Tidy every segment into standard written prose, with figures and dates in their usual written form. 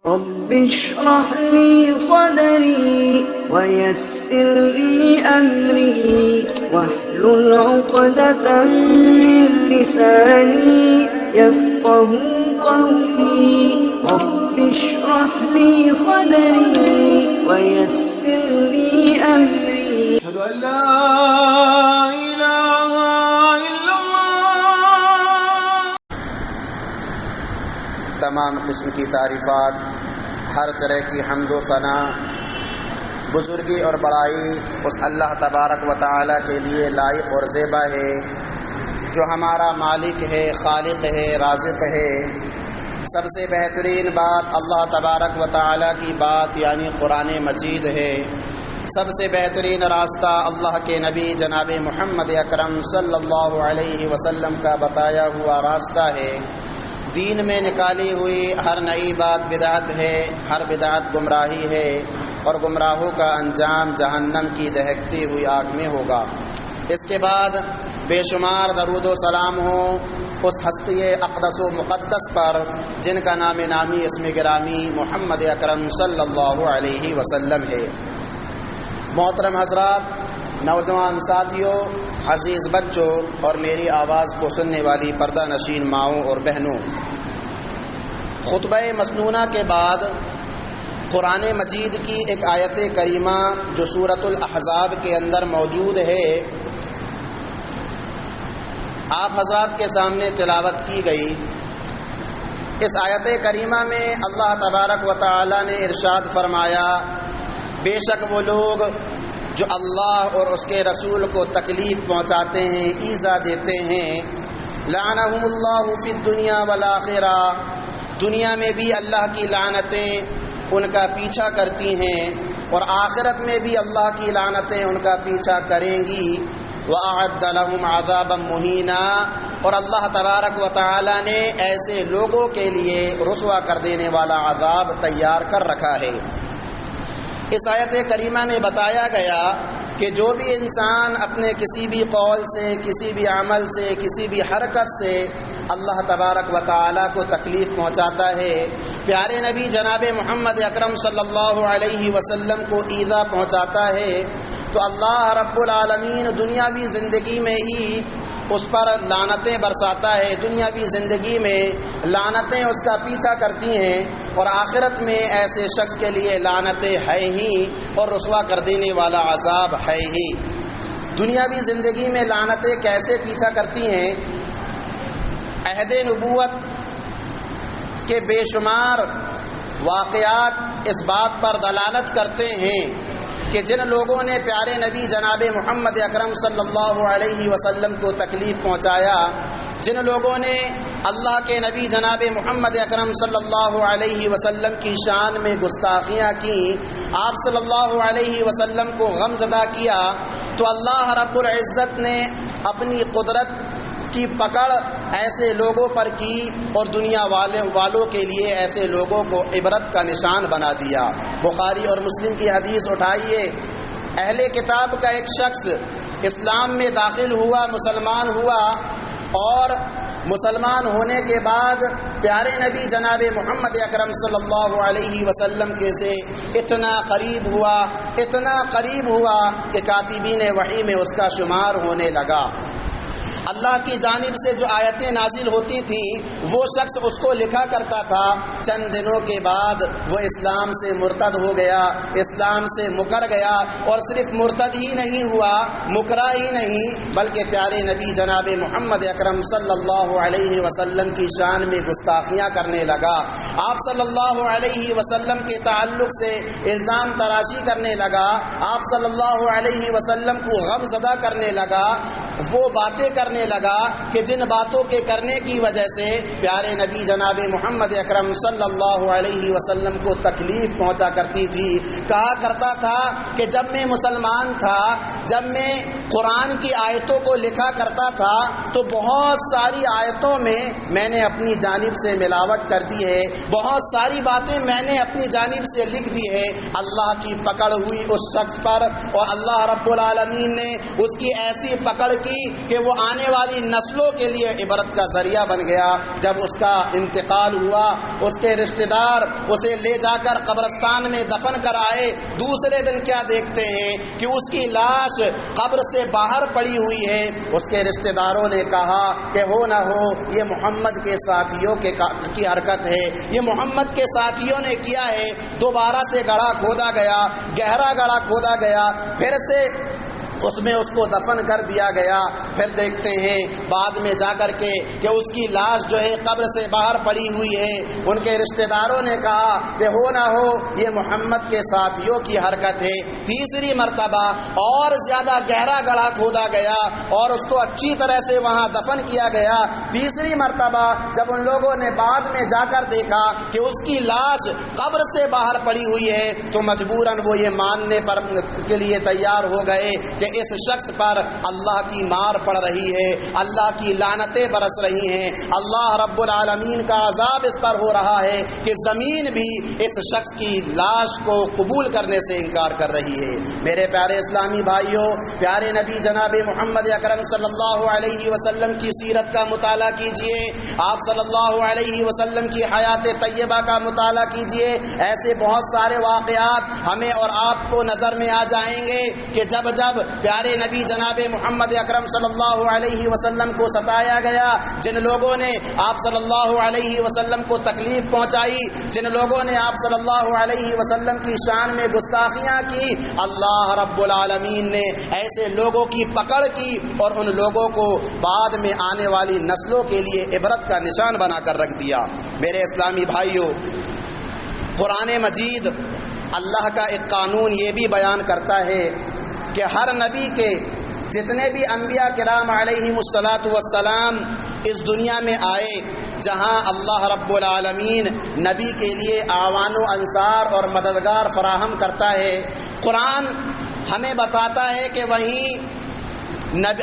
رب اشرح لي صدري ويسر لي أمري واحلل عقدة من لساني يفقه قولي رب اشرح لي صدري ويسر لي أمري أشهد أن لا إله إلا الله. تمام قسم کی تعریفات، ہر طرح کی حمد و ثنا، بزرگی اور بڑائی اس اللہ تبارک و تعالی کے لیے لائق اور زیبا ہے جو ہمارا مالک ہے، خالق ہے، رازق ہے۔ سب سے بہترین بات اللہ تبارک و تعالی کی بات یعنی قرآن مجید ہے۔ سب سے بہترین راستہ اللہ کے نبی جناب محمد اکرم صلی اللہ علیہ وسلم کا بتایا ہوا راستہ ہے۔ دین میں نکالی ہوئی ہر نئی بات بدعت ہے، ہر بدعت گمراہی ہے، اور گمراہوں کا انجام جہنم کی دہکتی ہوئی آگ میں ہوگا۔ اس کے بعد بے شمار درود و سلام ہو اس ہستی اقدس و مقدس پر جن کا نام نامی اسم گرامی محمد اکرم صلی اللہ علیہ وسلم ہے۔ محترم حضرات، نوجوان ساتھیوں، عزیز بچوں اور میری آواز کو سننے والی پردہ نشین ماؤں اور بہنوں، خطبہ مسنونہ کے بعد قرآن مجید کی ایک آیت کریمہ جو سورۃ الاحزاب کے اندر موجود ہے، آپ حضرات کے سامنے تلاوت کی گئی۔ اس آیت کریمہ میں اللہ تبارک و تعالی نے ارشاد فرمایا، بے شک وہ لوگ جو اللہ اور اس کے رسول کو تکلیف پہنچاتے ہیں، ایذا دیتے ہیں، لعنہم اللہ فی الدنیا والآخرہ، دنیا میں بھی اللہ کی لعنتیں ان کا پیچھا کرتی ہیں اور آخرت میں بھی اللہ کی لعنتیں ان کا پیچھا کریں گی۔ وَأَعَدَّ لَهُمْ عَذَابًا مُهِينًا، اور اللہ تبارک و تعالی نے ایسے لوگوں کے لیے رسوا کر دینے والا عذاب تیار کر رکھا ہے۔ اس آیت کریمہ میں بتایا گیا کہ جو بھی انسان اپنے کسی بھی قول سے، کسی بھی عمل سے، کسی بھی حرکت سے اللہ تبارک و تعالی کو تکلیف پہنچاتا ہے، پیارے نبی جناب محمد اکرم صلی اللہ علیہ وسلم کو ایذا پہنچاتا ہے، تو اللہ رب العالمین دنیاوی زندگی میں ہی اس پر لعنتیں برساتا ہے، دنیاوی زندگی میں لعنتیں اس کا پیچھا کرتی ہیں، اور آخرت میں ایسے شخص کے لیے لعنتیں ہے ہی اور رسوا کر دینے والا عذاب ہے ہی۔ دنیاوی زندگی میں لعنتیں کیسے پیچھا کرتی ہیں؟ عہد نبوت کے بے شمار واقعات اس بات پر دلالت کرتے ہیں کہ جن لوگوں نے پیارے نبی جناب محمد اکرم صلی اللہ علیہ وسلم کو تکلیف پہنچایا، جن لوگوں نے اللہ کے نبی جناب محمد اکرم صلی اللہ علیہ وسلم کی شان میں گستاخیاں کی، آپ صلی اللہ علیہ وسلم کو غمزدہ کیا، تو اللہ رب العزت نے اپنی قدرت کی پکڑ ایسے لوگوں پر کی اور دنیا والوں کے لیے ایسے لوگوں کو عبرت کا نشان بنا دیا۔ بخاری اور مسلم کی حدیث اٹھائیے، اہل کتاب کا ایک شخص اسلام میں داخل ہوا، مسلمان ہوا، اور مسلمان ہونے کے بعد پیارے نبی جناب محمد اکرم صلی اللہ علیہ وسلم کے سے اتنا قریب ہوا کہ کاتبین وحی میں اس کا شمار ہونے لگا۔ اللہ کی جانب سے جو آیتیں نازل ہوتی تھیں وہ شخص اس کو لکھا کرتا تھا، چند دنوں کے بعد وہ اسلام سے مرتد ہو گیا، اسلام سے مکر گیا، اور صرف مرتد ہی نہیں ہوا، مکرا ہی نہیں بلکہ پیارے نبی جناب محمد اکرم صلی اللہ علیہ وسلم کی شان میں گستاخیاں کرنے لگا، آپ صلی اللہ علیہ وسلم کے تعلق سے الزام تراشی کرنے لگا، آپ صلی اللہ علیہ وسلم کو غم زدہ کرنے لگا، وہ باتیں کرنے لگا کہ جن باتوں کے کرنے کی وجہ سے پیارے نبی جناب محمد اکرم صلی اللہ علیہ وسلم کو تکلیف پہنچا کرتی تھی۔ کہا کرتا تھا کہ جب میں مسلمان تھا، جب میں قرآن کی آیتوں کو لکھا کرتا تھا تو بہت ساری آیتوں میں نے اپنی جانب سے ملاوٹ کر دی ہے، بہت ساری باتیں میں نے اپنی جانب سے لکھ دی ہے۔ اللہ کی پکڑ ہوئی اس شخص پر، اور اللہ رب العالمین نے اس کی ایسی پکڑ کی کہ وہ آنے والی نسلوں کے لیے عبرت کا ذریعہ بن گیا۔ جب اس کا انتقال ہوا، اس کے رشتہ دار اسے لے جا کر قبرستان میں دفن کر آئے، دوسرے دن کیا دیکھتے ہیں کہ اس کی لاش قبر سے باہر پڑی ہوئی ہے۔ اس کے رشتہ داروں نے کہا کہ ہو نہ ہو یہ محمد کے ساتھیوں کی حرکت ہے، یہ محمد کے ساتھیوں نے کیا ہے۔ دوبارہ سے گڑھا کھودا گیا، گہرا گڑھا کھودا گیا، پھر سے اس میں اس کو دفن کر دیا گیا۔ پھر دیکھتے ہیں بعد میں جا کر کے کہ اس کی لاش جو ہے قبر سے باہر پڑی ہوئی ہے۔ ان کے رشتہ داروں نے کہا کہ ہو نہ ہو یہ محمد کے ساتھیوں کی حرکت ہے۔ تیسری مرتبہ اور زیادہ گہرا گڑھا کھودا گیا اور اس کو اچھی طرح سے وہاں دفن کیا گیا۔ تیسری مرتبہ جب ان لوگوں نے بعد میں جا کر دیکھا کہ اس کی لاش قبر سے باہر پڑی ہوئی ہے تو مجبوراً وہ یہ ماننے پر کے لیے تیار ہو گئے کہ اس شخص پر اللہ کی مار پڑ رہی ہے، اللہ کی لعنتیں برس رہی ہیں، اللہ رب العالمین کا عذاب اس پر ہو رہا ہے کہ زمین بھی اس شخص کی لاش کو قبول کرنے سے انکار کر رہی ہے۔ میرے پیارے اسلامی بھائیوں، پیارے نبی جناب محمد اکرم صلی اللہ علیہ وسلم کی سیرت کا مطالعہ کیجئے، آپ صلی اللہ علیہ وسلم کی حیات طیبہ کا مطالعہ کیجئے۔ ایسے بہت سارے واقعات ہمیں اور آپ کو نظر میں آ جائیں گے کہ جب پیارے نبی جناب محمد اکرم صلی اللہ علیہ وسلم کو ستایا گیا، جن لوگوں نے آپ صلی اللہ علیہ وسلم کو تکلیف پہنچائی، جن لوگوں نے آپ صلی اللہ علیہ وسلم کی شان میں گستاخیاں کی، اللہ رب العالمین نے ایسے لوگوں کی پکڑ کی اور ان لوگوں کو بعد میں آنے والی نسلوں کے لیے عبرت کا نشان بنا کر رکھ دیا۔ میرے اسلامی بھائیوں، قرآن مجید اللہ کا ایک قانون یہ بھی بیان کرتا ہے کہ ہر نبی کے جتنے بھی انبیاء کرام علیہم الصلاۃ والسلام اس دنیا میں آئے، جہاں اللہ رب العالمین نبی کے لیے اعوان و انصار اور مددگار فراہم کرتا ہے، قرآن ہمیں بتاتا ہے کہ وہیں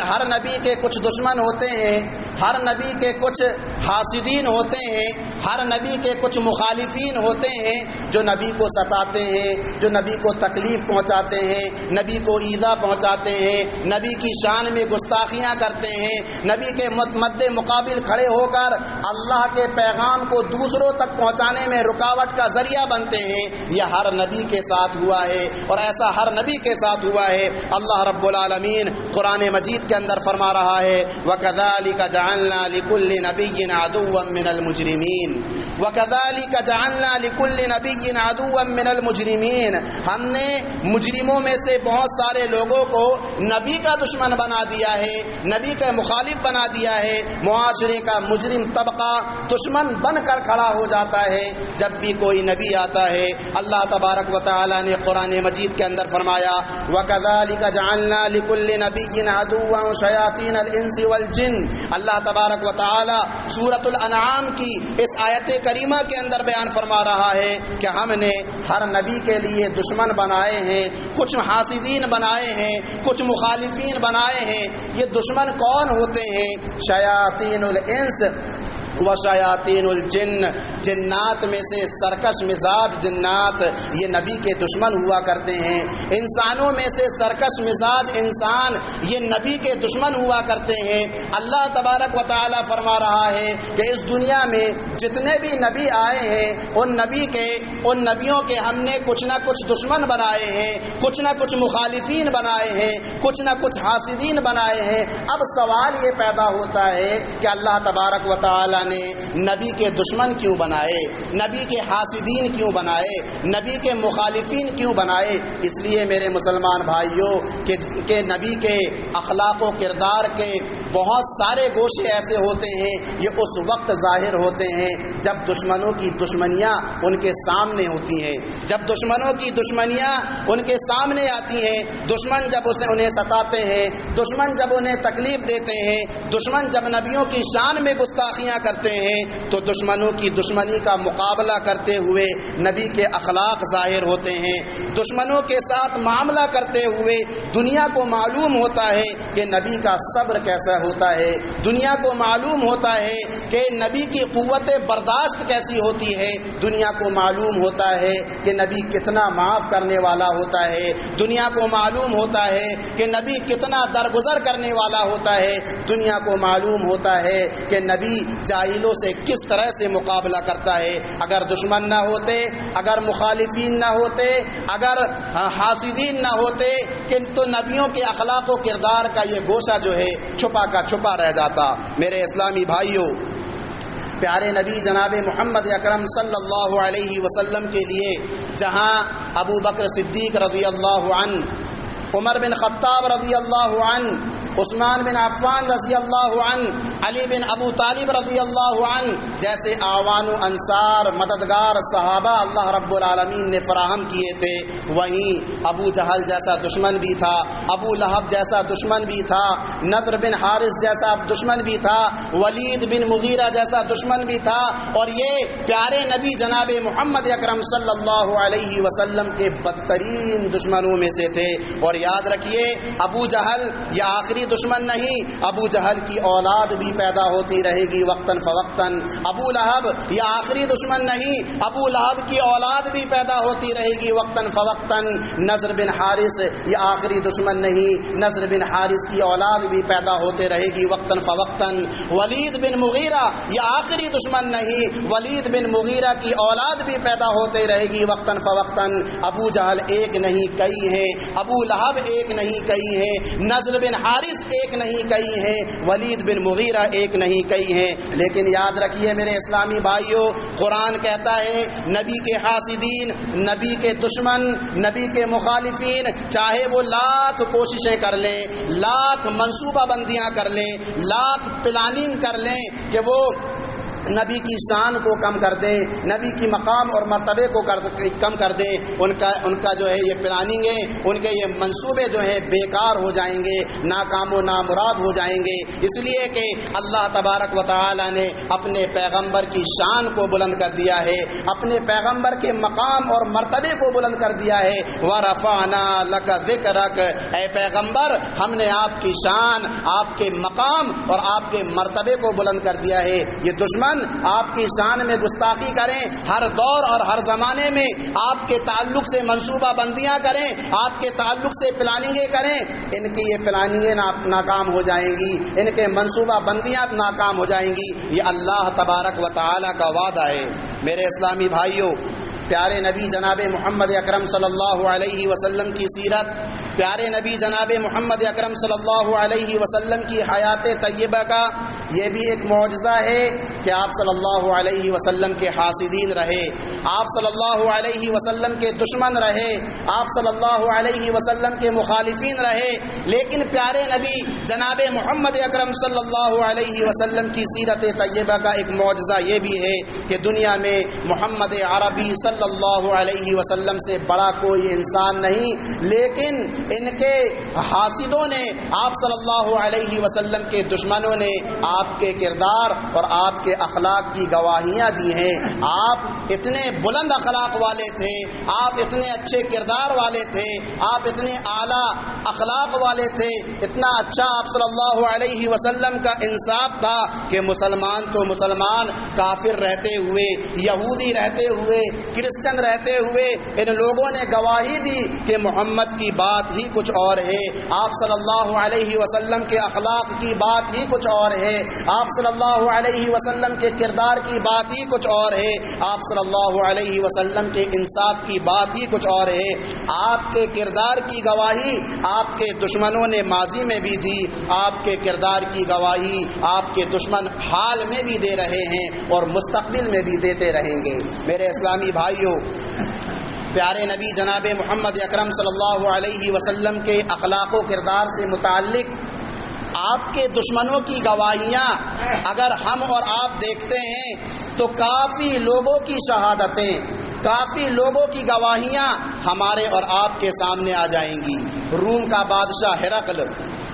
ہر نبی کے کچھ دشمن ہوتے ہیں، ہر نبی کے کچھ حاسدین ہوتے ہیں، ہر نبی کے کچھ مخالفین ہوتے ہیں جو نبی کو ستاتے ہیں، جو نبی کو تکلیف پہنچاتے ہیں، نبی کو ایذا پہنچاتے ہیں، نبی کی شان میں گستاخیاں کرتے ہیں، نبی کے مد مقابل کھڑے ہو کر اللہ کے پیغام کو دوسروں تک پہنچانے میں رکاوٹ کا ذریعہ بنتے ہیں۔ یہ ہر نبی کے ساتھ ہوا ہے اور ایسا ہر نبی کے ساتھ ہوا ہے۔ اللہ رب العالمین قرآن مجید کے اندر فرما رہا ہے وَكَذَلِكَ جَعَلْنَا لِكُلِّ نَبِيٍّ عَدُوًّا مِّنَ الْمُجْرِمِينَ وَكَذَلِكَ جَعَلْنَا لِكُلِّ نَبِيٍّ عَدُوًّا مِّنَ الْمُجْرِمِينَ، ہم نے مجرموں میں سے بہت سارے لوگوں کو نبی کا دشمن بنا دیا ہے، نبی کا مخالف بنا دیا ہے۔ معاشرے کا مجرم طبقہ دشمن بن کر کھڑا ہو جاتا ہے جب بھی کوئی نبی آتا ہے۔ اللہ تبارک و تعالی نے قرآن مجید کے اندر فرمایا وَكَذَلِكَ جَعَلْنَا لِكُلِّ نَبِيٍّ عَدُوًّا شَيَاطِينَ الْإِنسِ وَالْجِنِّ، اللہ تبارک و تعالی سورۃ الانعام کی اس آیت کریمہ کے اندر بیان فرما رہا ہے کہ ہم نے ہر نبی کے لیے دشمن بنائے ہیں، کچھ حاسدین بنائے ہیں، کچھ مخالفین بنائے ہیں۔ یہ دشمن کون ہوتے ہیں؟ شیاطین الانس و شیاطین الجن، جنات میں سے سرکش مزاج جنات یہ نبی کے دشمن ہوا کرتے ہیں، انسانوں میں سے سرکش مزاج انسان یہ نبی کے دشمن ہوا کرتے ہیں۔ اللہ تبارک و تعالی فرما رہا ہے کہ اس دنیا میں جتنے بھی نبی آئے ہیں ان نبیوں کے ہم نے کچھ نہ کچھ دشمن بنائے ہیں، کچھ نہ کچھ مخالفین بنائے ہیں، کچھ نہ کچھ حاسدین بنائے ہیں۔ اب سوال یہ پیدا ہوتا ہے کہ اللہ تبارک و تعالی نے نبی کے دشمن کیوں بنائے، نبی کے حاسدین کیوں بنائے، نبی کے مخالفین کیوں بنائے؟ اس لیے میرے مسلمان بھائیوں کہ نبی کے اخلاق و کردار کے بہت سارے گوشے ایسے ہوتے ہیں یہ اس وقت ظاہر ہوتے ہیں جب دشمنوں کی دشمنیاں ان کے سامنے ہوتی ہیں، جب دشمنوں کی دشمنیاں ان کے سامنے آتی ہیں، دشمن جب انہیں ستاتے ہیں، دشمن جب انہیں تکلیف دیتے ہیں، دشمن جب نبیوں کی شان میں گستاخیاں کرتے ہیں، تو دشمنوں کی دشمنی کا مقابلہ کرتے ہوئے نبی کے اخلاق ظاہر ہوتے ہیں۔ دشمنوں کے ساتھ معاملہ کرتے ہوئے دنیا کو معلوم ہوتا ہے کہ نبی کا صبر کیسا ہوتا ہے، دنیا کو معلوم ہوتا ہے کہ نبی کی قوت برداشت کیسی ہوتی ہے، دنیا کو معلوم ہوتا ہے کہ نبی کتنا معاف کرنے والا ہوتا ہے، دنیا کو معلوم ہوتا ہے کہ نبی کتنا درگزر کرنے والا ہوتا ہے، دنیا کو معلوم ہوتا ہے کہ نبی جاہلوں سے کس طرح سے مقابلہ کرتا ہے۔ اگر دشمن نہ ہوتے، اگر مخالفین نہ ہوتے، اگر حاسدین نہ ہوتے کہ تو نبیوں کے اخلاق و کردار کا یہ گوشہ جو ہے چھپا کا چھپا رہ جاتا۔ میرے اسلامی بھائیوں، پیارے نبی جناب محمد اکرم صلی اللہ علیہ وسلم کے لیے جہاں ابو بکر صدیق رضی اللہ عنہ، عمر بن خطاب رضی اللہ عنہ، عثمان بن عفان رضی اللہ عنہ، علی بن ابو طالب رضی اللہ عنہ جیسے اعوان و انصار مددگار صحابہ اللہ رب العالمین نے فراہم کیے تھے، وہیں ابو جہل جیسا دشمن بھی تھا، ابو لہب جیسا دشمن بھی تھا، نضر بن حارث جیسا دشمن بھی تھا، ولید بن مغیرہ جیسا دشمن بھی تھا، اور یہ پیارے نبی جناب محمد اکرم صلی اللہ علیہ وسلم کے بدترین دشمنوں میں سے تھے۔ اور یاد رکھیے، ابو جہل یہ آخری دشمن نہیں، ابو جہل کی اولاد بھی پیدا ہوتی رہے گی وقتاً فوقتاً۔ ابو لہب یہ آخری دشمن نہیں، ابو لہب کی اولاد بھی پیدا ہوتی رہے گی وقتاً فوقتاً۔ نضر بن حارث یہ آخری دشمن نہیں، نضر بن حارث کی اولاد بھی پیدا ہوتے رہے گی وقتاً فوقتاً۔ ولید بن مغیرہ یہ آخری دشمن نہیں، ولید بن مغیرہ کی اولاد بھی پیدا ہوتے رہے گی وقتاً فوقتاً۔ ابو جہل ایک نہیں کئی ہیں، ابو لہب ایک نہیں کئی ہیں، نضر بن حارث ایک نہیں کئی ہیں، ولید بن مغیرہ ایک نہیں کئی ہیں۔ لیکن یاد رکھیے میرے اسلامی بھائیوں، قرآن کہتا ہے نبی کے حاسدین، نبی کے دشمن، نبی کے مخالفین چاہے وہ لاکھ کوششیں کر لیں، لاکھ منصوبہ بندیاں کر لیں، لاکھ پلاننگ کر لیں کہ وہ نبی کی شان کو کم کر دیں، نبی کی مقام اور مرتبے کو کم کر دیں، ان کا جو ہے یہ پلاننگیں، ان کے یہ منصوبے جو ہیں بیکار ہو جائیں گے، ناکام و نامراد ہو جائیں گے، اس لیے کہ اللہ تبارک و تعالی نے اپنے پیغمبر کی شان کو بلند کر دیا ہے، اپنے پیغمبر کے مقام اور مرتبے کو بلند کر دیا ہے۔ وَرَفَعْنَا لَكَ ذِكْرَكَ، اے پیغمبر ہم نے آپ کی شان، آپ کے مقام اور آپ کے مرتبے کو بلند کر دیا ہے۔ یہ دشمن آپ کی شان میں گستاخی کریں، ہر دور اور ہر زمانے میں آپ کے تعلق سے منصوبہ بندیاں کریں، آپ کے تعلق سے پلاننگیں کریں، ان کی یہ پلاننگیں ناکام ہو جائیں گی، ان کے منصوبہ بندیاں ناکام ہو جائیں گی۔ یہ اللہ تبارک و تعالی کا وعدہ ہے۔ میرے اسلامی بھائیوں، پیارے نبی جناب محمد اکرم صلی اللہ علیہ وسلم کی سیرت، پیارے نبی جناب محمد اکرم صلی اللہ علیہ وسلم کی حیات طیبہ کا یہ بھی ایک معجزہ ہے کہ آپ صلی اللہ علیہ وسلم کے حاسدین رہے، آپ صلی اللہ علیہ وسلم کے دشمن رہے، آپ صلی اللہ علیہ وسلم کے مخالفین رہے، لیکن پیارے نبی جناب محمد اکرم صلی اللہ علیہ وسلم کی سیرت طیبہ کا ایک معجزہ یہ بھی ہے کہ دنیا میں محمد عربی صلی اللہ علیہ وسلم سے بڑا کوئی انسان نہیں، لیکن ان کے حاسدوں نے، آپ صلی اللہ علیہ وسلم کے دشمنوں نے آپ کے کردار اور آپ کے اخلاق کی گواہیاں دی ہیں۔ آپ اتنے بلند اخلاق والے تھے، آپ اتنے اچھے کردار والے تھے، آپ اتنے اعلیٰ اخلاق والے تھے، اتنا اچھا آپ صلی اللہ علیہ وسلم کا انصاف تھا کہ مسلمان تو مسلمان، کافر رہتے ہوئے، یہودی رہتے ہوئے، کرسچن رہتے ہوئے ان لوگوں نے گواہی دی کہ محمد کی بات ہی کچھ اور ہے، آپ صلی اللہ علیہ وسلم کے اخلاق کی بات ہی کچھ اور ہے، آپ صلی اللہ علیہ وسلم کے کردار کی بات ہی کچھ اور ہے، آپ صلی اللہ علیہ وسلم کے انصاف کی بات ہی کچھ اور ہے۔ آپ کے کردار کی گواہی آپ کے دشمنوں نے ماضی میں بھی دی، آپ کے کردار کی گواہی آپ کے دشمن حال میں بھی دے رہے ہیں اور مستقبل میں بھی دیتے رہیں گے۔ میرے اسلامی بھائیوں، پیارے نبی جناب محمد اکرم صلی اللہ علیہ وسلم کے اخلاق و کردار سے متعلق آپ کے دشمنوں کی گواہیاں اگر ہم اور آپ دیکھتے ہیں تو کافی لوگوں کی شہادتیں، کافی لوگوں کی گواہیاں ہمارے اور آپ کے سامنے آ جائیں گی۔ روم کا بادشاہ ہرقل،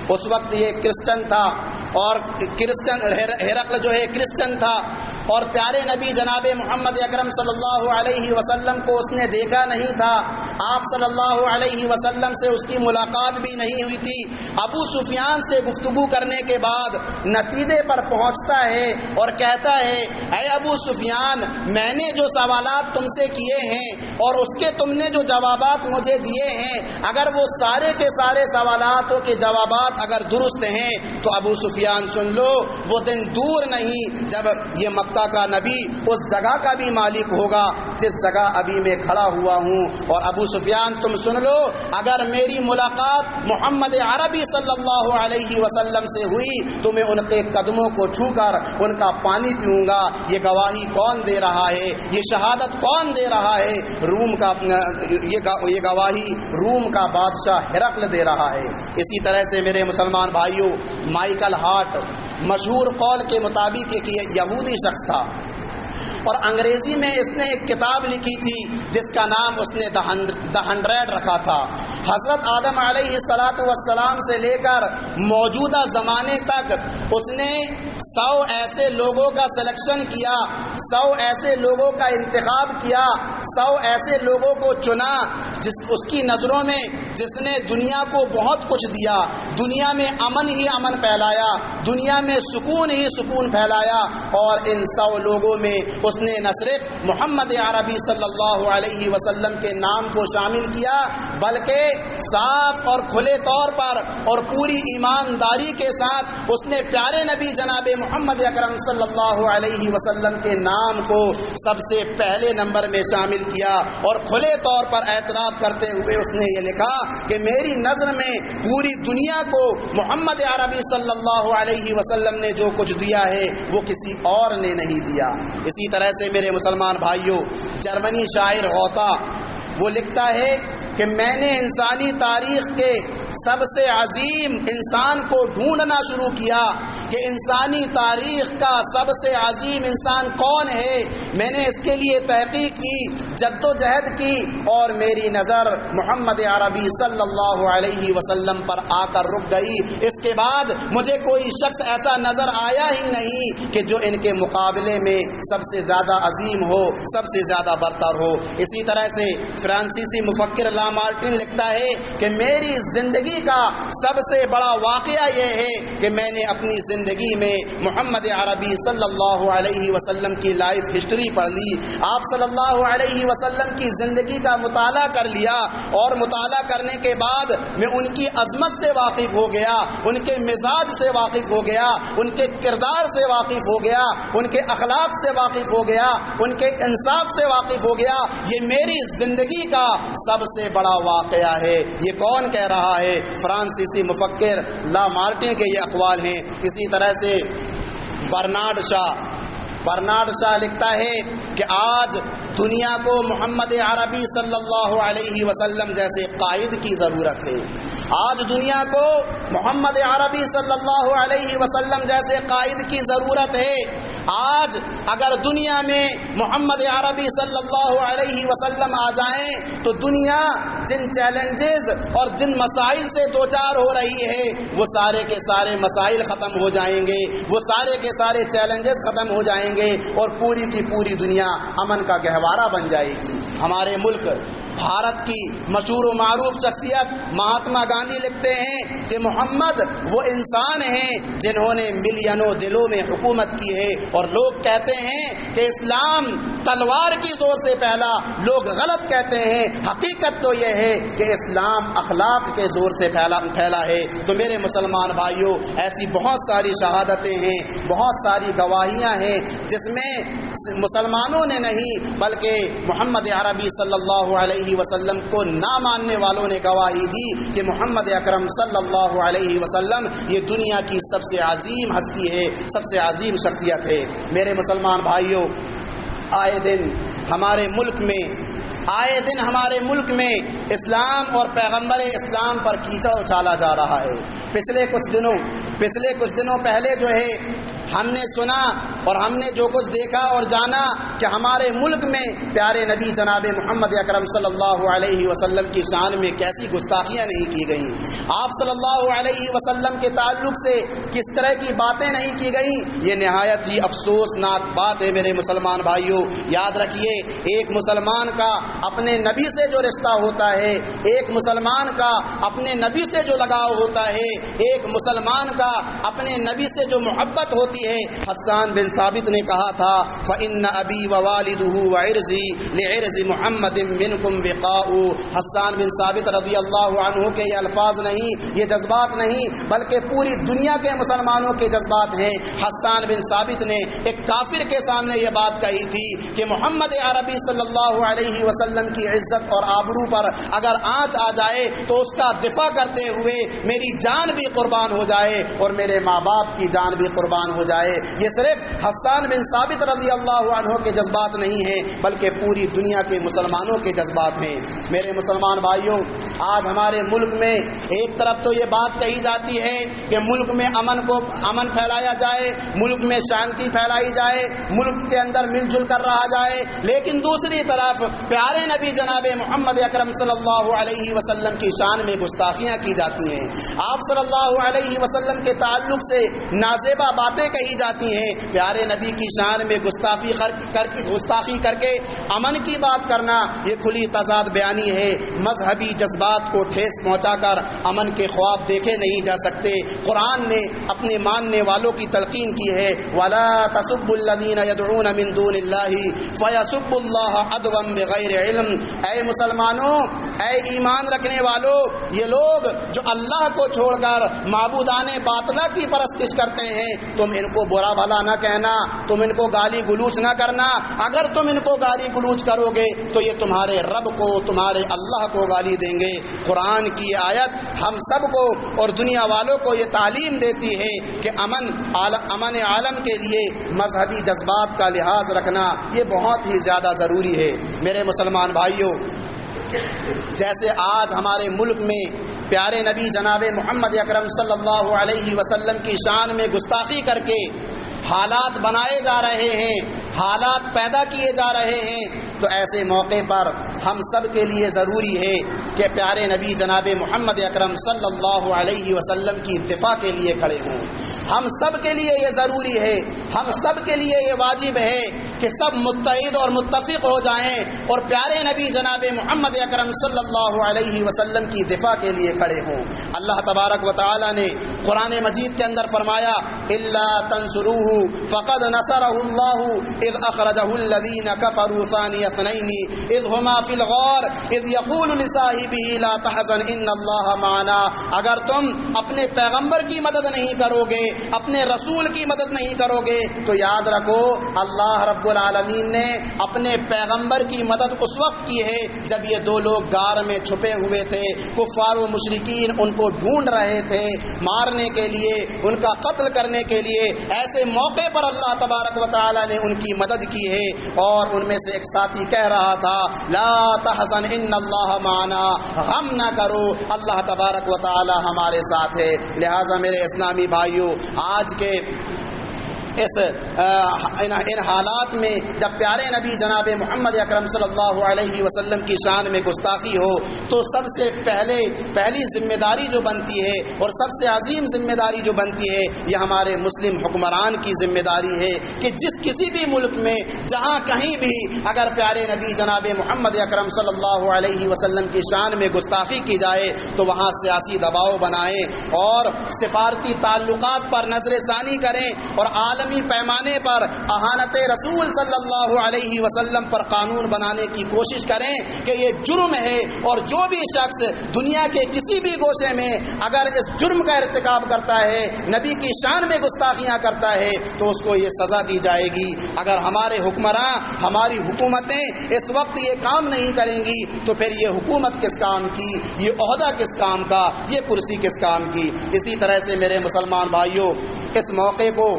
اس وقت یہ کرسچن تھا، اور ہرقل جو ہے کرسچن تھا، اور پیارے نبی جناب محمد اکرم صلی اللہ علیہ وسلم کو اس نے دیکھا نہیں تھا، آپ صلی اللہ علیہ وسلم سے اس کی ملاقات بھی نہیں ہوئی تھی۔ ابو سفیان سے گفتگو کرنے کے بعد نتیجے پر پہنچتا ہے اور کہتا ہے، اے ابو سفیان، میں نے جو سوالات تم سے کیے ہیں اور اس کے تم نے جو جوابات مجھے دیے ہیں، اگر وہ سارے کے سارے سوالاتوں کے جوابات اگر درست ہیں تو ابو سفیان سن لو، وہ دن دور نہیں جب یہ مکہ کا نبی اس جگہ کا بھی مالک ہوگا جس جگہ ابھی میں کھڑا ہوا ہوں۔ اور ابو سفیان تم سن لو، اگر میری ملاقات محمد عربی صلی اللہ علیہ وسلم سے ہوئی تو میں ان کے قدموں کو چھو کر ان کا پانی پیوں گا۔ یہ گواہی کون دے رہا ہے؟ یہ شہادت کون دے رہا ہے؟ روم کا یہ گواہی روم کا بادشاہ ہرقل دے رہا ہے۔ اسی طرح سے میرے مسلمان بھائیوں، مائیکل ہارٹ مشہور قول کے مطابق ایک یہودی شخص تھا، اور انگریزی میں اس نے ایک کتاب لکھی تھی جس کا نام اس نے دا 100 رکھا تھا۔ حضرت آدم علیہ السلام سے لے کر موجودہ زمانے تک اس نے 100 ایسے لوگوں کا سلیکشن کیا، 100 ایسے لوگوں کا انتخاب کیا، 100 ایسے لوگوں کو چنا اس کی نظروں میں جس نے دنیا کو بہت کچھ دیا، دنیا میں امن ہی امن پھیلایا، دنیا میں سکون ہی سکون پھیلایا، اور ان 100 لوگوں میں اس نے نہ صرف محمد عربی صلی اللہ علیہ وسلم کے نام کو شامل کیا بلکہ صاف اور کھلے طور پر اور پوری ایمانداری کے ساتھ اس نے پیارے نبی جناب محمد اکرم صلی اللہ علیہ وسلم کے نام کو سب سے پہلے نمبر میں شامل کیا، اور کھلے طور پر اعتراف کرتے ہوئے اس نے یہ لکھا کہ میری نظر میں پوری دنیا کو محمد عربی صلی اللہ علیہ وسلم نے جو کچھ دیا ہے وہ کسی اور نے نہیں دیا۔ اسی طرح سے میرے مسلمان بھائیوں، جرمنی شاعر غوطہ وہ لکھتا ہے کہ میں نے انسانی تاریخ کے سب سے عظیم انسان کو ڈھونڈنا شروع کیا کہ انسانی تاریخ کا سب سے عظیم انسان کون ہے۔ میں نے اس کے لیے تحقیق کی، جد و جہد کی، اور میری نظر محمد عربی صلی اللہ علیہ وسلم پر آ کر رک گئی۔ اس کے بعد مجھے کوئی شخص ایسا نظر آیا ہی نہیں کہ جو ان کے مقابلے میں سب سے زیادہ عظیم ہو، سب سے زیادہ برتر ہو۔ اسی طرح سے فرانسیسی مفکر لا مارٹن لکھتا ہے کہ میری زندگی کا سب سے بڑا واقعہ یہ ہے کہ میں نے اپنی زندگی میں محمد عربی صلی اللہ علیہ وسلم کی لائف ہسٹری پڑھ لی، آپ صلی اللہ علیہ وسلم کی زندگی کا مطالعہ کر لیا، اور مطالعہ کرنے کے بعد میں ان کی عظمت سے واقف ہو گیا، ان کے مزاج سے واقف ہو گیا، ان کے کردار سے واقف ہو گیا، ان کے اخلاق سے واقف ہو گیا، ان کے انصاف سے واقف ہو گیا۔ یہ میری زندگی کا سب سے بڑا واقعہ ہے۔ یہ کون کہہ رہا ہے؟ فرانسیسی مفکر لا مارٹن کے یہ اقوال ہیں۔ اسی طرح سے برنارڈ شاہ لکھتا ہے کہ آج دنیا کو محمد عربی صلی اللہ علیہ وسلم جیسے قائد کی ضرورت ہے۔ آج دنیا کو محمد عربی صلی اللہ علیہ وسلم جیسے قائد کی ضرورت ہے۔ آج اگر دنیا میں محمد عربی صلی اللہ علیہ وسلم آ جائیں تو دنیا جن چیلنجز اور جن مسائل سے دوچار ہو رہی ہے وہ سارے کے سارے مسائل ختم ہو جائیں گے، وہ سارے کے سارے چیلنجز ختم ہو جائیں گے، اور پوری کی پوری دنیا امن کا گہوارہ بن جائے گی۔ ہمارے ملک بھارت کی مشہور و معروف شخصیت مہاتما گاندھی لکھتے ہیں کہ محمد وہ انسان ہیں جنہوں نے ملینوں دلوں میں حکومت کی ہے، اور لوگ کہتے ہیں کہ اسلام تلوار کی زور سے پھیلا، لوگ غلط کہتے ہیں، حقیقت تو یہ ہے کہ اسلام اخلاق کے زور سے پھیلا ہے۔ تو میرے مسلمان بھائیوں، ایسی بہت ساری شہادتیں ہیں، بہت ساری گواہیاں ہیں جس میں مسلمانوں نے نہیں بلکہ محمد عربی صلی اللہ علیہ وسلم کو نہ ماننے والوں نے گواہی دی کہ محمد اکرم صلی اللہ علیہ وسلم یہ دنیا کی سب سے عظیم ہستی ہے، سب سے عظیم شخصیت ہے۔ میرے مسلمان بھائیوں، آئے دن ہمارے ملک میں اسلام اور پیغمبر اسلام پر کیچڑ اچھالا جا رہا ہے۔ پچھلے کچھ دنوں پچھلے کچھ دنوں پہلے جو ہے ہم نے سنا اور ہم نے جو کچھ دیکھا اور جانا کہ ہمارے ملک میں پیارے نبی جناب محمد اکرم صلی اللہ علیہ وسلم کی شان میں کیسی گستاخیاں نہیں کی گئیں، آپ صلی اللہ علیہ وسلم کے تعلق سے کس طرح کی باتیں نہیں کی گئیں، یہ نہایت ہی افسوسناک بات ہے میرے مسلمان بھائیوں۔ یاد رکھیے، ایک مسلمان کا اپنے نبی سے جو رشتہ ہوتا ہے، ایک مسلمان کا اپنے نبی سے جو لگاؤ ہوتا ہے، ایک مسلمان کا اپنے نبی سے جو محبت ہوتی ہے، حسان بن ثابت نے کہا تھا فَإِنَّ أَبِي وَوَالِدُهُ وَعِرْضِي لِعِرْضِ مُحَمَّدٍ مِّنْكُمْ وِقَاءُ۔ حسان بن ثابت رضی اللہ عنہ کے یہ الفاظ نہیں، یہ جذبات نہیں، بلکہ پوری دنیا کے مسلمانوں کے جذبات ہیں۔ حسان بن ثابت نے ایک کافر کے سامنے یہ بات کہی تھی کہ محمد عربی صلی اللہ علیہ وسلم کی عزت اور آبرو پر اگر آنچ آ جائے تو اس کا دفاع کرتے ہوئے میری جان بھی قربان ہو جائے اور میرے ماں باپ کی جان بھی قربان ہو جائے۔ یہ صرف حسان بن ثابت رضی اللہ عنہ کے جذبات نہیں ہیں، بلکہ پوری دنیا کے مسلمانوں کے جذبات ہیں۔ میرے مسلمان بھائیوں، آج ہمارے ملک میں ایک طرف تو یہ بات کہی جاتی ہے کہ ملک میں امن پھیلایا جائے، ملک میں شانتی پھیلائی جائے، ملک کے اندر مل جل کر رہا جائے، لیکن دوسری طرف پیارے نبی جناب محمد اکرم صلی اللہ علیہ وسلم کی شان میں گستاخیاں کی جاتی ہیں، آپ صلی اللہ علیہ وسلم کے تعلق سے نازیبہ باتیں کہی جاتی ہیں۔ پیارے نبی کی شان میں گستاخی کر کے امن کی بات کرنا یہ کھلی تضاد بیانی ہے۔ مذہبی جذبات کو ٹھیس پہنچا کر امن کے خواب دیکھے نہیں جا سکتے۔ قرآن نے اپنے ماننے والوں کی تلقین کی ہے وَلَا تَسُبُّوا الَّذِينَ يَدْعُونَ مِن دُونِ اللَّهِ فَيَسُبُّوا اللَّهَ عَدْوًا بِغَيْرِ عِلْمٍ۔ اے مسلمانوں، اے ایمان رکھنے والوں، یہ لوگ جو اللہ کو چھوڑ کر معبودان باطلہ کی پرستش کرتے ہیں، تم ان کو برا بھلا نہ کہنا، تم ان کو گالی گلوچ نہ کرنا۔ اگر تم ان کو گالی گلوچ کرو گے تو یہ تمہارے رب کو، تمہارے اللہ کو گالی دیں گے۔ قرآن کی آیت ہم سب کو اور دنیا والوں کو یہ تعلیم دیتی ہے کہ امن عالم کے لیے مذہبی جذبات کا لحاظ رکھنا یہ بہت ہی زیادہ ضروری ہے۔ میرے مسلمان بھائیوں، جیسے آج ہمارے ملک میں پیارے نبی جناب محمد اکرم صلی اللہ علیہ وسلم کی شان میں گستاخی کر کے حالات بنائے جا رہے ہیں، حالات پیدا کیے جا رہے ہیں، تو ایسے موقع پر ہم سب کے لیے ضروری ہے کہ پیارے نبی جناب محمد اکرم صلی اللہ علیہ وسلم کی دفاع کے لیے کھڑے ہوں۔ ہم سب کے لیے یہ ضروری ہے، ہم سب کے لیے یہ واجب ہے کہ سب متحد اور متفق ہو جائیں اور پیارے نبی جناب محمد اکرم صلی اللہ علیہ وسلم کی دفاع کے لیے کھڑے ہوں۔ اللہ تبارک و تعالی نے قرآن مجید کے اندر فرمایا الا تنصروه فقد نصره الله اذ اخرجه الذين كفروا ثاني اثنين اذ هما في الغار اذ يقول لصاحبه لا تحزن ان الله معنا۔ اگر تم اپنے پیغمبر کی مدد نہیں کرو گے، اپنے رسول کی مدد نہیں کرو گے، تو یاد رکھو اللہ رب العالمین نے اپنے پیغمبر کی مدد اس وقت کی ہے جب یہ دو لوگ غار میں چھپے ہوئے تھے، کفار و مشرکین ان کو ڈھونڈ رہے تھے مارنے کے لیے، ان کا قتل کرنے کے لیے۔ ایسے موقع پر اللہ تبارک و تعالی نے ان کی مدد کی ہے، اور ان میں سے ایک ساتھی کہہ رہا تھا لا تحزن ان اللہ معنا، غم نہ کرو، اللہ تبارک و تعالی ہمارے ساتھ ہے۔ لہٰذا میرے اسلامی بھائیوں، آج کے ان حالات میں جب پیارے نبی جناب محمد اکرم صلی اللہ علیہ وسلم کی شان میں گستاخی ہو تو سب سے پہلی ذمہ داری جو بنتی ہے اور سب سے عظیم ذمہ داری جو بنتی ہے یہ ہمارے مسلم حکمران کی ذمہ داری ہے کہ کسی بھی ملک میں جہاں کہیں بھی اگر پیارے نبی جناب محمد اکرم صلی اللہ علیہ وسلم کی شان میں گستاخی کی جائے تو وہاں سیاسی دباؤ بنائیں اور سفارتی تعلقات پر نظر ثانی کریں اور عالمی پیمانے پر اہانت رسول صلی اللہ علیہ وسلم پر قانون بنانے کی کوشش کریں کہ یہ جرم ہے، اور جو بھی شخص دنیا کے کسی بھی گوشے میں اگر اس جرم کا ارتکاب کرتا ہے، نبی کی شان میں گستاخیاں کرتا ہے، تو اس کو یہ سزا دی جائے گی۔ اگر ہمارے حکمراں، ہماری حکومتیں اس وقت یہ کام نہیں کریں گی تو پھر یہ حکومت کس کام کی، یہ عہدہ کس کام کا، یہ کرسی کس کام کی۔ اسی طرح سے میرے مسلمان بھائیوں، اس موقع کو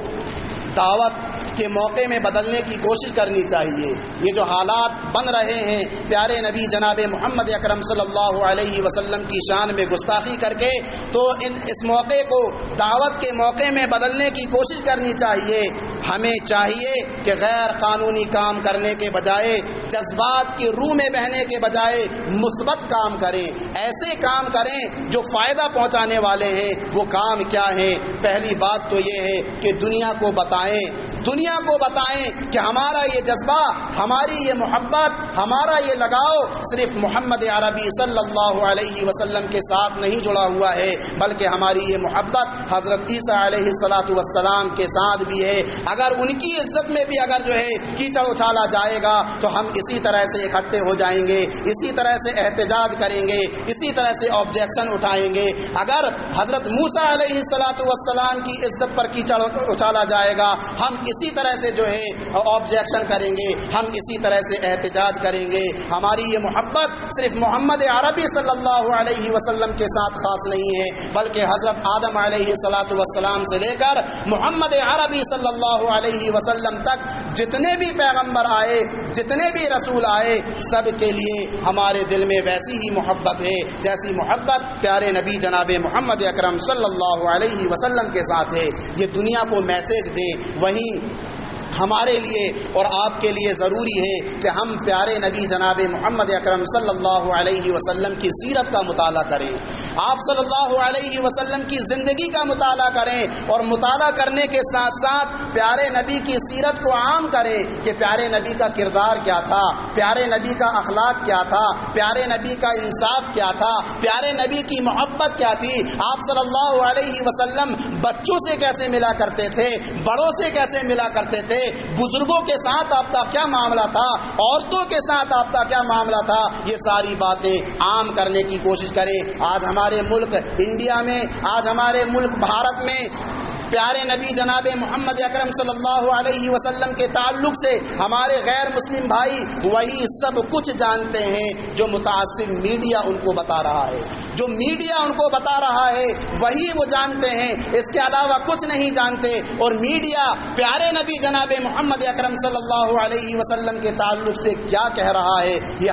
دعوت کہ موقع میں بدلنے کی کوشش کرنی چاہیے۔ یہ جو حالات بن رہے ہیں پیارے نبی جناب محمد اکرم صلی اللہ علیہ وسلم کی شان میں گستاخی کر کے، تو اس موقع کو دعوت کے موقع میں بدلنے کی کوشش کرنی چاہیے۔ ہمیں چاہیے کہ غیر قانونی کام کرنے کے بجائے، جذبات کی روح میں بہنے کے بجائے مثبت کام کریں، ایسے کام کریں جو فائدہ پہنچانے والے ہیں۔ وہ کام کیا ہیں؟ پہلی بات تو یہ ہے کہ دنیا کو بتائیں کہ ہمارا یہ جذبہ، ہماری یہ محبت، ہمارا یہ لگاؤ صرف محمد عربی صلی اللہ علیہ وسلم کے ساتھ نہیں جڑا ہوا ہے، بلکہ ہماری یہ محبت حضرت عیسیٰ علیہ السلام کے ساتھ بھی ہے۔ اگر ان کی عزت میں بھی اگر جو ہے کیچڑ اچھالا جائے گا تو ہم اسی طرح سے اکٹھے ہو جائیں گے، اسی طرح سے احتجاج کریں گے، اسی طرح سے آبجیکشن اٹھائیں گے۔ اگر حضرت موسیٰ علیہ السلام کی عزت پر کیچڑ اچھالا جائے گا، ہم اسی طرح سے جو ہے آبجیکشن کریں گے، ہم اسی طرح سے احتجاج کریں گے۔ ہماری یہ محبت صرف محمد عربی صلی اللہ علیہ وسلم کے ساتھ خاص نہیں ہے، بلکہ حضرت آدم علیہ السلام سے لے کر محمد عربی صلی اللہ علیہ وسلم تک جتنے بھی پیغمبر آئے، جتنے بھی رسول آئے، سب کے لیے ہمارے دل میں ویسی ہی محبت ہے جیسی محبت پیارے نبی جناب محمد اکرم صلی اللہ علیہ وسلم کے ساتھ ہے۔ یہ دنیا کو میسج دیں۔ وہیں ہمارے لیے اور آپ کے لیے ضروری ہے کہ ہم پیارے نبی جناب محمد اکرم صلی اللہ علیہ وسلم کی سیرت کا مطالعہ کریں، آپ صلی اللہ علیہ وسلم کی زندگی کا مطالعہ کریں، اور مطالعہ کرنے کے ساتھ ساتھ پیارے نبی کی سیرت کو عام کریں کہ پیارے نبی کا کردار کیا تھا، پیارے نبی کا اخلاق کیا تھا، پیارے نبی کا انصاف کیا تھا، پیارے نبی کی محبت کیا تھی۔ آپ صلی اللہ علیہ وسلم بچوں سے کیسے ملا کرتے تھے، بڑوں سے کیسے ملا کرتے تھے، بزرگوں کے ساتھ آپ کا کیا معاملہ تھا، عورتوں کے ساتھ آپ کا کیا معاملہ تھا، یہ ساری باتیں عام کرنے کی کوشش کریں۔ آج ہمارے ملک انڈیا میں، آج ہمارے ملک بھارت میں پیارے نبی جناب محمد اکرم صلی اللہ علیہ وسلم کے تعلق سے ہمارے غیر مسلم بھائی وہی سب کچھ جانتے ہیں جو متعصب میڈیا ان کو بتا رہا ہے، جو میڈیا ان کو بتا رہا ہے وہی وہ جانتے ہیں، اس کے علاوہ کچھ نہیں جانتے۔ اور میڈیا پیارے نبی جناب محمد اکرم صلی اللہ علیہ وسلم کے تعلق سے کیا کہہ رہا ہے، یہ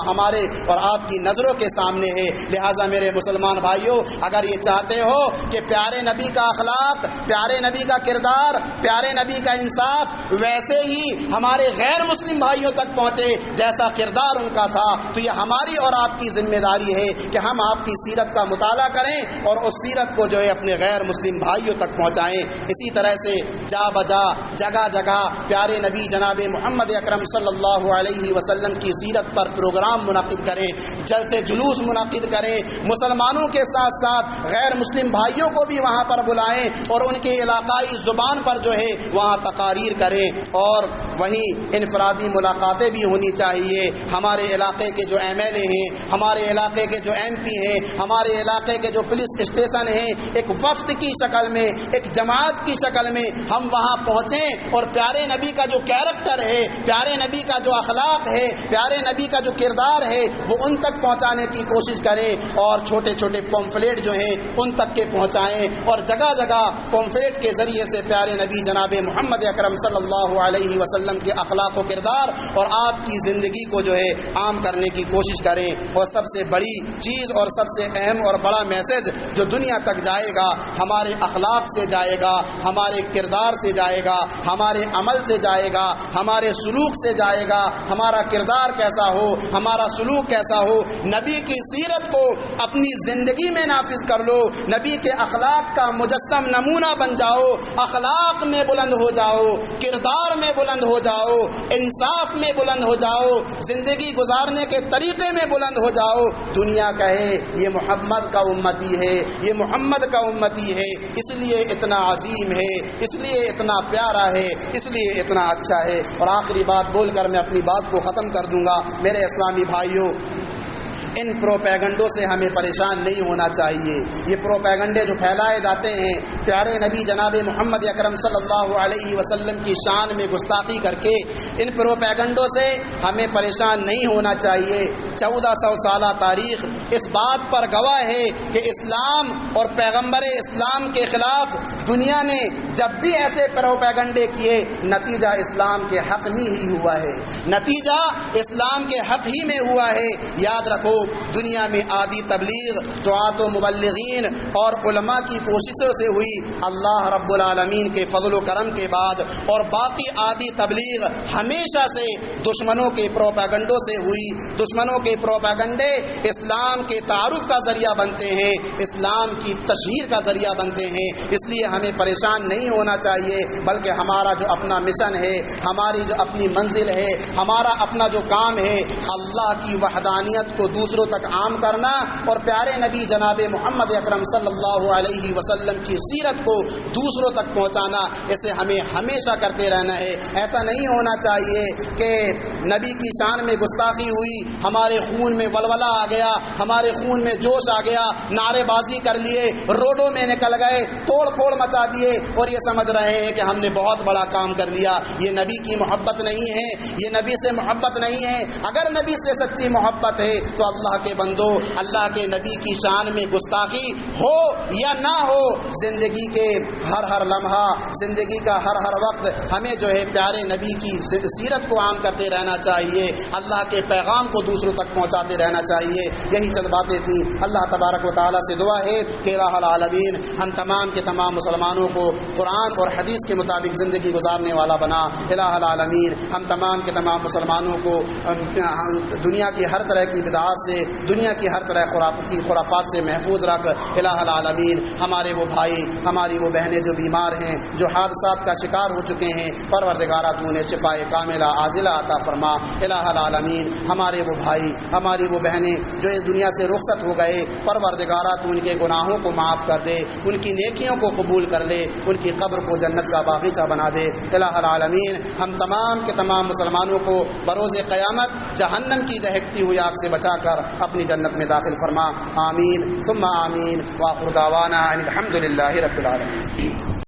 ہمارے اور آپ کی نظروں کے سامنے ہے۔ لہٰذا میرے مسلمان بھائیوں، اگر یہ چاہتے ہو کہ پیارے نبی کا اخلاق، پیارے نبی کا کردار، پیارے نبی کا انصاف ویسے ہی ہمارے غیر مسلم بھائیوں تک پہنچے جیسا کردار ان کا تھا، تو یہ ہماری اور آپ کی ذمہ داری ہے کہ ہم آپ کی سیرت کا مطالعہ کریں اور اس سیرت کو جو ہے اپنے غیر مسلم بھائیوں تک پہنچائیں۔ اسی طرح سے جا بجا، جگہ جگہ پیارے نبی جناب محمد اکرم صلی اللہ علیہ وسلم کی سیرت پر پروگرام منعقد کریں، جلسے جلوس منعقد کریں، مسلمانوں کے ساتھ ساتھ غیر مسلم بھائیوں کو بھی وہاں پر بلائیں اور ان کے علاقائی زبان پر جو ہے وہاں تقاریر کریں، اور وہیں انفرادی ملاقاتیں بھی ہونی چاہیے۔ ہمارے علاقے کے جو ایم ایل اے ہیں، ہمارے علاقے کے جو ایم پی ہیں، ہمارے علاقے کے جو پولیس اسٹیشن ہیں، ایک وفد کی شکل میں، ایک جماعت کی شکل میں ہم وہاں پہنچیں اور پیارے نبی کا جو کیریکٹر ہے، پیارے نبی کا جو اخلاق ہے، پیارے نبی کا جو کردار ہے وہ ان تک پہنچانے کی کوشش کریں، اور چھوٹے چھوٹے پمفلیٹ جو ہیں ان تک کے پہنچائیں، اور جگہ جگہ پمفلیٹ کے ذریعے سے پیارے نبی جناب محمد اکرم صلی اللہ علیہ وسلم کے اخلاق و کردار اور آپ کی زندگی کو جو ہے عام کرنے کی کوشش کریں۔ اور سب سے بڑی چیز اور سب سے اہم اور بڑا میسج جو دنیا تک جائے گا، ہمارے اخلاق سے جائے گا، ہمارے کردار سے جائے گا، ہمارے عمل سے جائے گا، ہمارے سلوک سے جائے گا۔ ہمارا کردار کیسا ہو، ہمارا سلوک کیسا ہو، نبی کی سیرت کو اپنی زندگی میں نافذ کر لو، نبی کے اخلاق کا مجسم نمونہ بن جاؤ، اخلاق میں بلند ہو جاؤ، کردار میں بلند ہو جاؤ، انصاف میں بلند ہو جاؤ، زندگی گزارنے کے طریقے میں بلند ہو جاؤ۔ دنیا کہے یہ محمد کا امتی ہے، یہ محمد کا امتی ہے، اس لیے اتنا عظیم ہے، اس لیے اتنا پیارا ہے، اس لیے اتنا اچھا ہے۔ اور آخری بات بول کر میں اپنی بات کو ختم کر دوں گا۔ میرے اسلامی بھائیوں، ان پروپیگنڈوں سے ہمیں پریشان نہیں ہونا چاہیے۔ یہ پروپیگنڈے جو پھیلائے جاتے ہیں پیارے نبی جناب محمد اکرم صلی اللہ علیہ وسلم کی شان میں گستاخی کر کے، ان پروپیگنڈوں سے ہمیں پریشان نہیں ہونا چاہیے۔ 1400 سالہ تاریخ اس بات پر گواہ ہے کہ اسلام اور پیغمبر اسلام کے خلاف دنیا نے جب بھی ایسے پروپیگنڈے کیے نتیجہ اسلام کے حق میں ہی ہوا ہے، نتیجہ اسلام کے حق ہی میں ہوا ہے۔ یاد رکھو دنیا میں آدھی تبلیغ دعات و مبلغین اور علماء کی کوششوں سے ہوئی اللہ رب العالمین کے فضل و کرم کے بعد، اور باقی آدھی تبلیغ ہمیشہ سے دشمنوں کے پروپیگنڈوں سے ہوئی۔ دشمنوں کے پروپیگنڈے اسلام کے تعارف کا ذریعہ بنتے ہیں، اسلام کی تشہیر کا ذریعہ بنتے ہیں۔ اس لیے ہمیں پریشان نہیں ہونا چاہیے، بلکہ ہمارا جو اپنا مشن ہے، ہماری جو اپنی منزل ہے، ہمارا اپنا جو کام ہے، اللہ کی وحدانیت کو دوسروں تک عام کرنا اور پیارے نبی جناب محمد اکرم صلی اللہ علیہ وسلم کی سیرت کو دوسروں تک پہنچانا، اسے ہمیں ہمیشہ کرتے رہنا ہے۔ ایسا نہیں ہونا چاہیے کہ نبی کی شان میں گستاخی ہوئی، ہمارے خون میں ولولہ آ گیا، ہمارے خون میں جوش آ گیا، نعرے بازی کر لیے، روڈوں میں نکل گئے، توڑ پھوڑ مچا دیے اور یہ سمجھ رہے ہیں کہ ہم نے بہت بڑا کام کر لیا۔ یہ نبی کی محبت نہیں ہے، یہ نبی سے محبت نہیں ہے۔ اگر نبی سے سچی محبت ہے تو اللہ کے بندو، اللہ کے نبی کی شان میں گستاخی ہو یا نہ ہو، زندگی کے ہر لمحہ، زندگی کا ہر وقت ہمیں جو ہے پیارے نبی کی سیرت کو عام کرتے رہنا چاہیے، اللہ کے پیغام کو دوسروں تک پہنچاتے رہنا چاہیے۔ یہی چند باتیں تھیں۔ اللہ تبارک و تعالیٰ سے دعا ہے کہ الہ العالمین ہم تمام کے تمام مسلمانوں کو قرآن اور حدیث کے مطابق زندگی گزارنے والا بنا۔ الہ العالمین ہم تمام کے تمام مسلمانوں کو دنیا کی ہر طرح کی بدعات سے، دنیا کی ہر طرح کی خرافات سے محفوظ رکھ۔ الہ العالمین ہمارے وہ بھائی، ہماری وہ بہنیں جو بیمار ہیں، جو حادثات کا شکار ہو چکے ہیں، پروردگارہ تو انہیں شفاء کاملہ عاجلہ عطا فرما۔ الہ العالمین ہمارے وہ بھائی، ہماری وہ بہنیں جو اس دنیا سے رخصت ہو گئے، پروردگارہ تو ان کے گناہوں کو معاف کر دے، ان کی نیکیوں کو قبول کر لے، ان کی قبر کو جنت کا باغیچہ بنا دے۔ الہ العالمین ہم تمام کے تمام مسلمانوں کو بروز قیامت جہنم کی دہکتی ہوئی آگ سے بچا کر اپنی جنت میں داخل فرما۔ آمین ثم آمین۔ وآخر دعوانا ان الحمد للہ رب العالمین۔